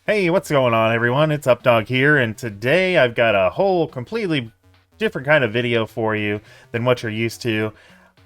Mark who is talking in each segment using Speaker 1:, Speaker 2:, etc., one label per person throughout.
Speaker 1: Hey, what's going on, everyone? It's Updog here, and today I've got a whole completely different kind of video for you than what you're used to.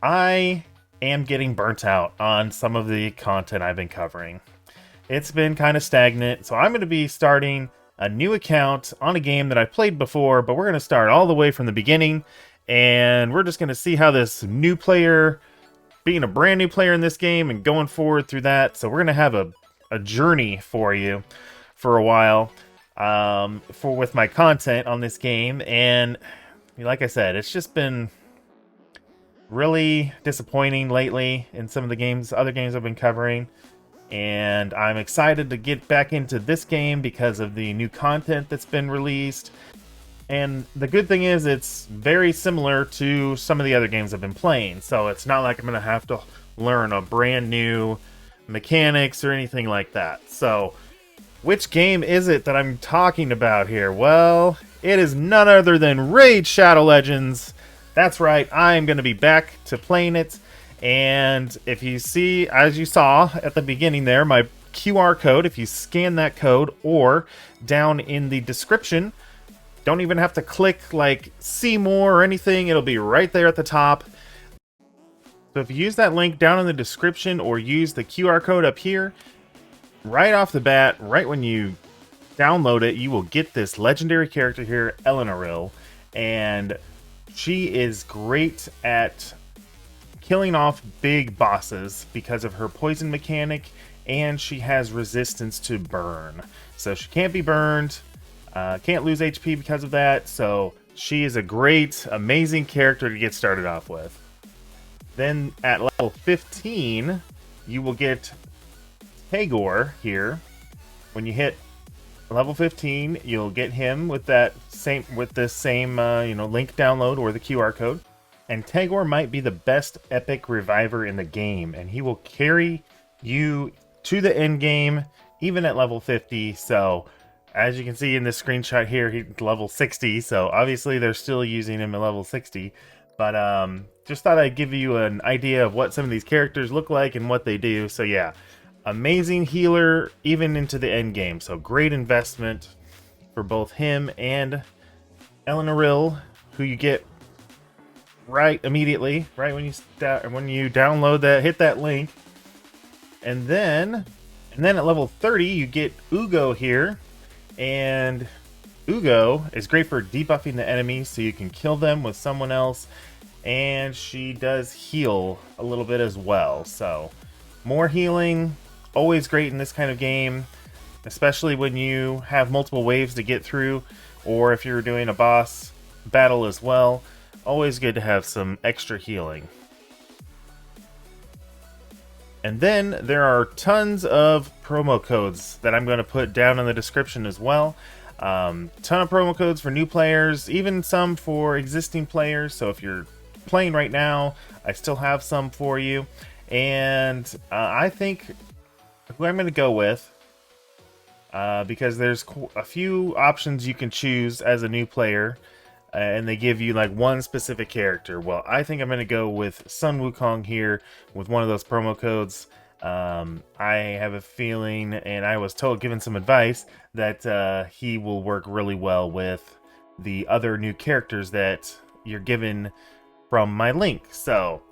Speaker 1: I am getting burnt out on some of the content I've been covering. It's been kind of stagnant, so I'm going to be starting a new account on a game that I've played before, but we're going to start all the way from the beginning, and we're just going to see how this new player, being a brand new player in this game and going forward through that, so we're going to have a journey for you for a while with my content on this game, and like I said, it's just been really disappointing lately in some of the other games I've been covering, and I'm excited to get back into this game because of the new content that's been released. And the good thing is it's very similar to some of the other games I've been playing, so it's not like I'm gonna have to learn a brand new mechanics or anything like that. So which game is it that I'm talking about here? Well, it is none other than Raid Shadow Legends. That's right, I'm going to be back to playing it. And if you see, as you saw at the beginning there, my QR code, if you scan that code, or down in the description, don't even have to click like see more or anything, it'll be right there at the top. So if you use that link down in the description or use the QR code up here, right off the bat, right when you download it, you will get this legendary character here, Eleanor, and she is great at killing off big bosses because of her poison mechanic, and she has resistance to burn. So she can't be burned, can't lose HP because of that, so she is a great, amazing character to get started off with. Then at level 15, you will get Tagore here. When you hit level 15, you'll get him with this same link download or the QR code. And Tagore might be the best epic reviver in the game, and he will carry you to the end game even at level 50. So as you can see in this screenshot here, he's level 60, so obviously they're still using him at level 60. But just thought I'd give you an idea of what some of these characters look like and what they do. So yeah, amazing healer even into the end game, so great investment for both him and Eleanor, who you get right immediately, right when you download that, hit that link. And then at level 30 you get Ugo here, and Ugo is great for debuffing the enemies so you can kill them with someone else, and she does heal a little bit as well. So more healing, always great in this kind of game, especially when you have multiple waves to get through, or if you're doing a boss battle as well. Always good to have some extra healing. And then there are tons of promo codes that I'm going to put down in the description as well. Ton of promo codes for new players, even some for existing players. So if you're playing right now, I still have some for you. And I think who I'm going to go with, because there's a few options you can choose as a new player, and they give you like one specific character. Well, I think I'm going to go with Sun Wukong here with one of those promo codes. I have a feeling, and I was given some advice, that he will work really well with the other new characters that you're given from my link. So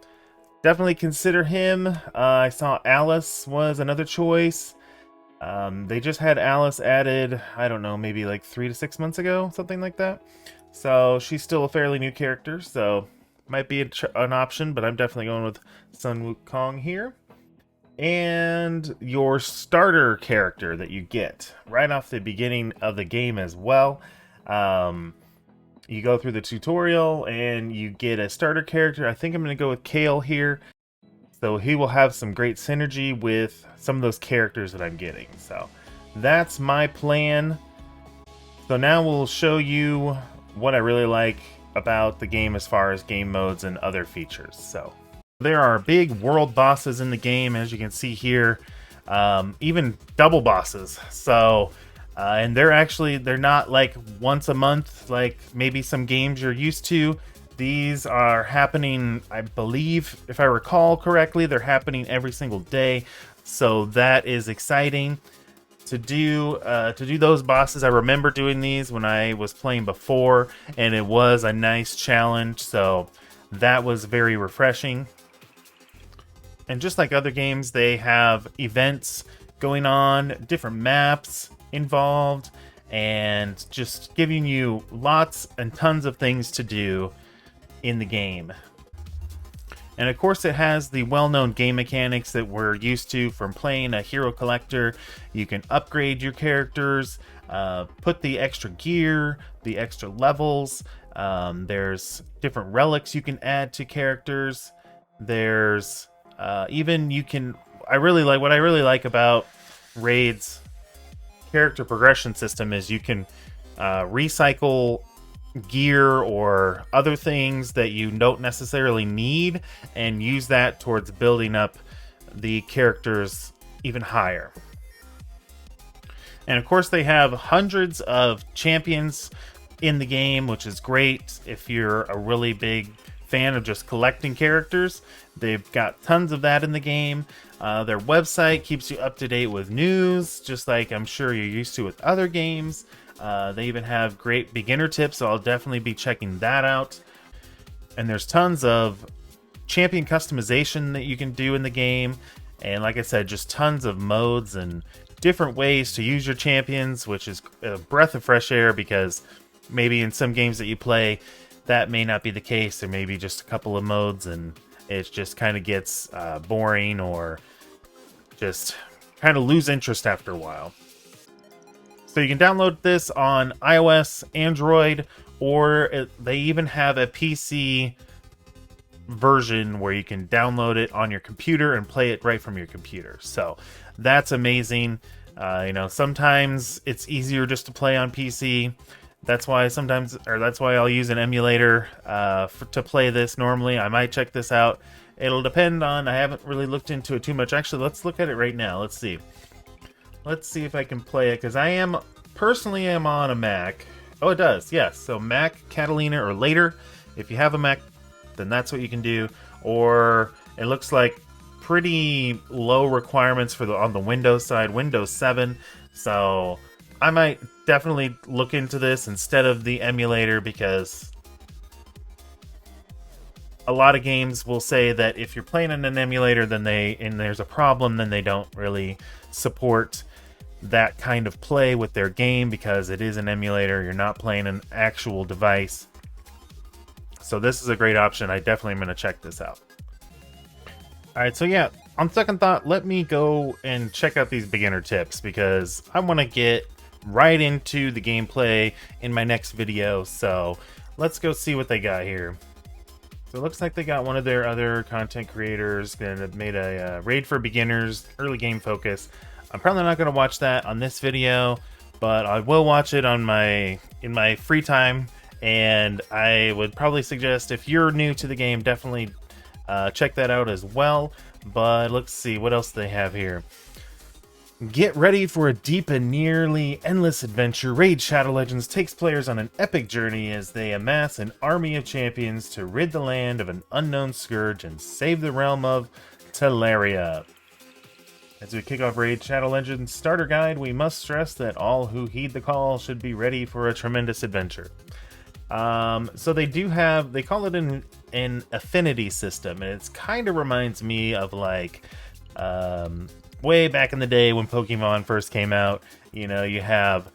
Speaker 1: definitely consider him. I saw Alice was another choice. They just had Alice added, I don't know, maybe like 3 to 6 months ago, something like that. So she's still a fairly new character, so might be an option, but I'm definitely going with Sun Wukong here. And your starter character that you get right off the beginning of the game as well. You go through the tutorial and you get a starter character. I think I'm going to go with Kale here. So he will have some great synergy with some of those characters that I'm getting. So that's my plan. So now we'll show you what I really like about the game as far as game modes and other features. So there are big world bosses in the game, as you can see here, even double bosses. So and they're not like once a month like maybe some games you're used to. These are happening, I believe, if I recall correctly, they're happening every single day, so that is exciting. to do those bosses. I remember doing these when I was playing before, and it was a nice challenge, so that was very refreshing. And just like other games, they have events going on, different maps involved, and just giving you lots and tons of things to do in the game. And of course, it has the well-known game mechanics that we're used to from playing a hero collector. You can upgrade your characters, put the extra gear, the extra levels. There's different relics you can add to characters. There's even you can. What I really like about Raid's character progression system is you can recycle gear or other things that you don't necessarily need and use that towards building up the characters even higher. And of course, they have hundreds of champions in the game, which is great if you're a really big fan of just collecting characters. They've got tons of that in the game. Their website keeps you up to date with news, just like I'm sure you're used to with other games. They even have great beginner tips, so I'll definitely be checking that out. And there's tons of champion customization that you can do in the game. And like I said, just tons of modes and different ways to use your champions, which is a breath of fresh air, because maybe in some games that you play, that may not be the case. There may be just a couple of modes and it just kind of gets boring, or just kind of lose interest after a while. So you can download this on iOS, Android, or they even have a PC version where you can download it on your computer and play it right from your computer. So that's amazing. Sometimes it's easier just to play on PC. That's why I'll use an emulator to play this normally. I might check this out. It'll depend on, I haven't really looked into it too much. Actually, let's look at it right now. Let's see. Let's see if I can play it, because I personally am on a Mac. Oh, it does, yes. So Mac, Catalina, or later. If you have a Mac, then that's what you can do. Or it looks like pretty low requirements on the Windows side, Windows 7. So I might definitely look into this instead of the emulator, because a lot of games will say that if you're playing in an emulator, and there's a problem, then they don't really support that kind of play with their game, because it is an emulator. You're not playing an actual device. So this is a great option. I definitely am going to check this out. Alright, so yeah, on second thought, let me go and check out these beginner tips, because I want to get right into the gameplay in my next video. So let's go see what they got here. So it looks like they got one of their other content creators that made a raid for beginners, early game focus. I'm probably not going to watch that on this video, but I will watch it in my free time. And I would probably suggest, if you're new to the game, definitely check that out as well. But let's see what else they have here. Get ready for a deep and nearly endless adventure. Raid Shadow Legends takes players on an epic journey as they amass an army of champions to rid the land of an unknown scourge and save the realm of Teleria. As we kick off Raid Shadow Legends Starter Guide, we must stress that all who heed the call should be ready for a tremendous adventure. So they call it an affinity system, and it kind of reminds me of like way back in the day when Pokemon first came out. You have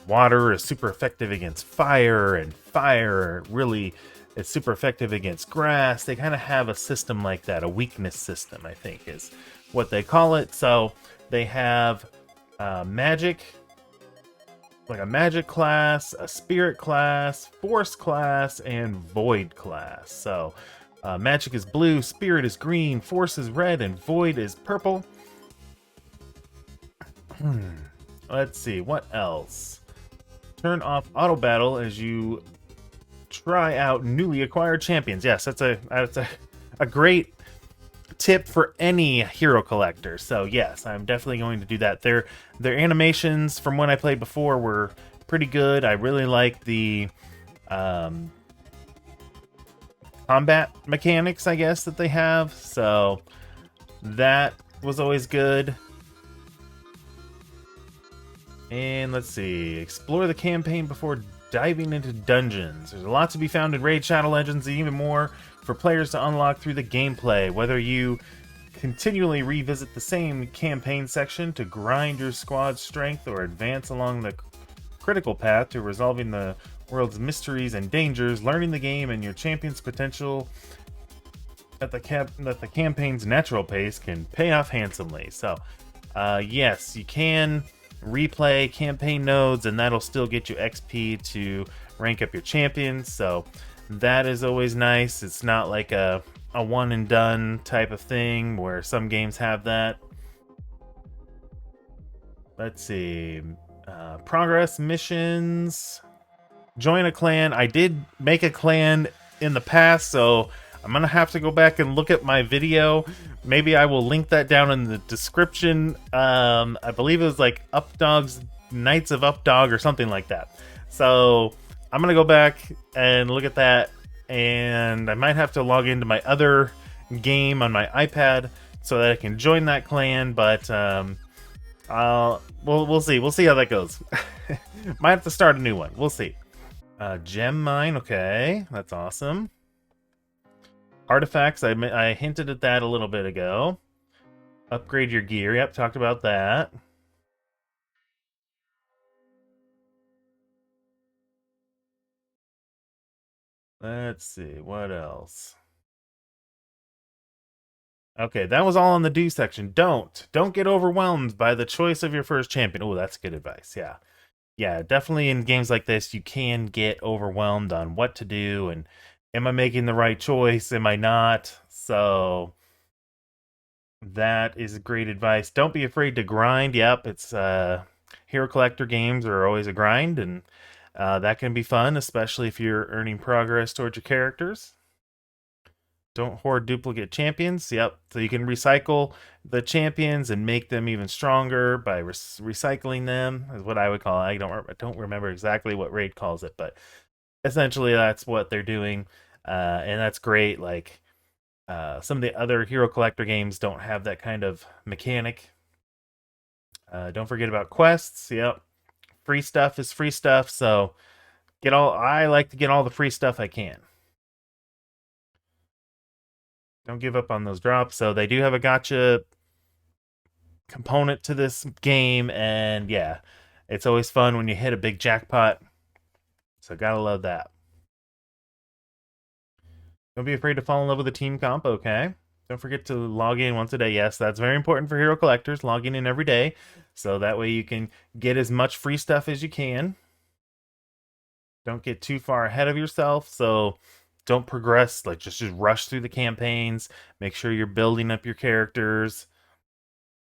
Speaker 1: water is super effective against fire, and fire really is super effective against grass. They kind of have a system like that, a weakness system, I think is what they call it. So they have magic, like a magic class, a spirit class, force class, and void class. So magic is blue, spirit is green, force is red, and void is purple. Let's see, what else? Turn off auto battle as you try out newly acquired champions. Yes, that's a great tip for any hero collector. So yes, I'm definitely going to do that. Their animations from when I played before were pretty good. I really like the combat mechanics, I guess, that they have. So that was always good. And let's see, explore the campaign before diving into dungeons. There's a lot to be found in Raid Shadow Legends, and even more for players to unlock through the gameplay. Whether you continually revisit the same campaign section to grind your squad's strength or advance along the critical path to resolving the world's mysteries and dangers, learning the game and your champion's potential at the campaign's natural pace can pay off handsomely. So, yes, you can replay campaign nodes, and that'll still get you XP to rank up your champions. So that is always nice. It's not like a one and done type of thing where some games have that. Let's see. Progress missions. Join a clan. I did make a clan in the past, so I'm gonna have to go back and look at my video. Maybe I will link that down in the description. I believe it was like Updog's Knights of Updog or something like that. So I'm gonna go back and look at that, and I might have to log into my other game on my iPad so that I can join that clan. But we'll see. We'll see how that goes. Might have to start a new one. We'll see. Gem mine. Okay, that's awesome. Artifacts, I hinted at that a little bit ago. Upgrade your gear. Yep, talked about that. Let's see, what else? Okay, that was all in the do section. Don't get overwhelmed by the choice of your first champion. Oh, that's good advice. Yeah. Yeah, definitely in games like this, you can get overwhelmed on what to do and am I making the right choice? Am I not? So that is great advice. Don't be afraid to grind. Yep, it's hero collector games are always a grind, and that can be fun, especially if you're earning progress towards your characters. Don't hoard duplicate champions. Yep, so you can recycle the champions and make them even stronger by recycling them, is what I would call it. I don't remember exactly what Raid calls it, but essentially that's what they're doing, and that's great. Like some of the other hero collector games don't have that kind of mechanic. Don't forget about quests. Yep, free stuff is free stuff, so I like to get all the free stuff I can. Don't give up on those drops. So they do have a gacha component to this game, and yeah, it's always fun when you hit a big jackpot. So gotta love that. Don't be afraid to fall in love with a team comp, okay? Don't forget to log in once a day. Yes, that's very important for hero collectors, logging in every day. So that way you can get as much free stuff as you can. Don't get too far ahead of yourself. So don't progress, like just rush through the campaigns. Make sure you're building up your characters.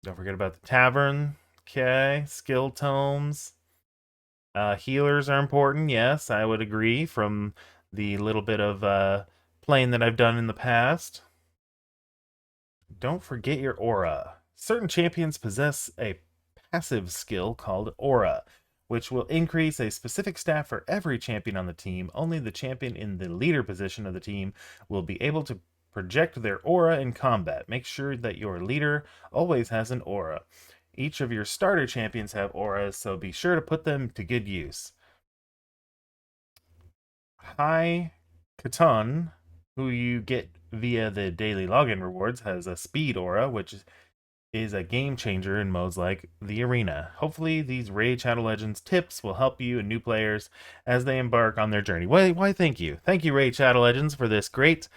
Speaker 1: Don't forget about the tavern. Okay, skill tomes. Healers are important. Yes, I would agree from the little bit of playing that I've done in the past. Don't forget your aura. Certain champions possess a passive skill called aura, which will increase a specific stat for every champion on the team. Only the champion in the leader position of the team will be able to project their aura in combat. Make sure that your leader always has an aura. Each of your starter champions have auras, so be sure to put them to good use. High Katon, who you get via the daily login rewards, has a speed aura, which is a game changer in modes like the arena. Hopefully these Raid Shadow Legends tips will help you and new players as they embark on their journey. Why thank you. Thank you, Raid Shadow Legends, for this great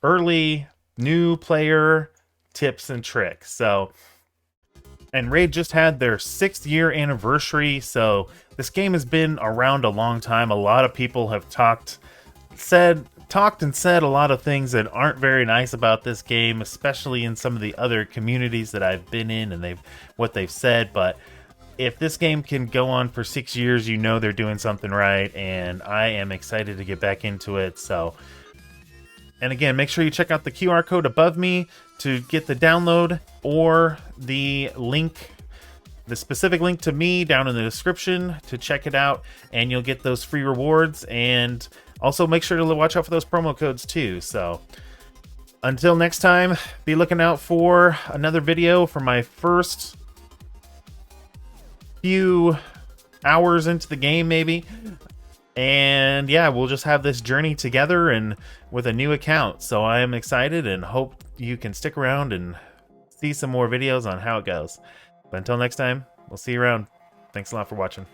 Speaker 1: early new player tips and tricks. So, and Raid just had their 6th year anniversary, so this game has been around a long time. A lot of people have talked and said a lot of things that aren't very nice about this game, especially in some of the other communities that I've been in and what they've said. But if this game can go on for 6 years, you know they're doing something right, and I am excited to get back into it. So, and again, make sure you check out the QR code above me to get the download, or the link, the specific link to me down in the description to check it out, and you'll get those free rewards. And also make sure to watch out for those promo codes too. So until next time, be looking out for another video for my first few hours into the game, maybe. And yeah, we'll just have this journey together and with a new account. So I am excited and hope you can stick around and see some more videos on how it goes. But until next time, we'll see you around. Thanks a lot for watching.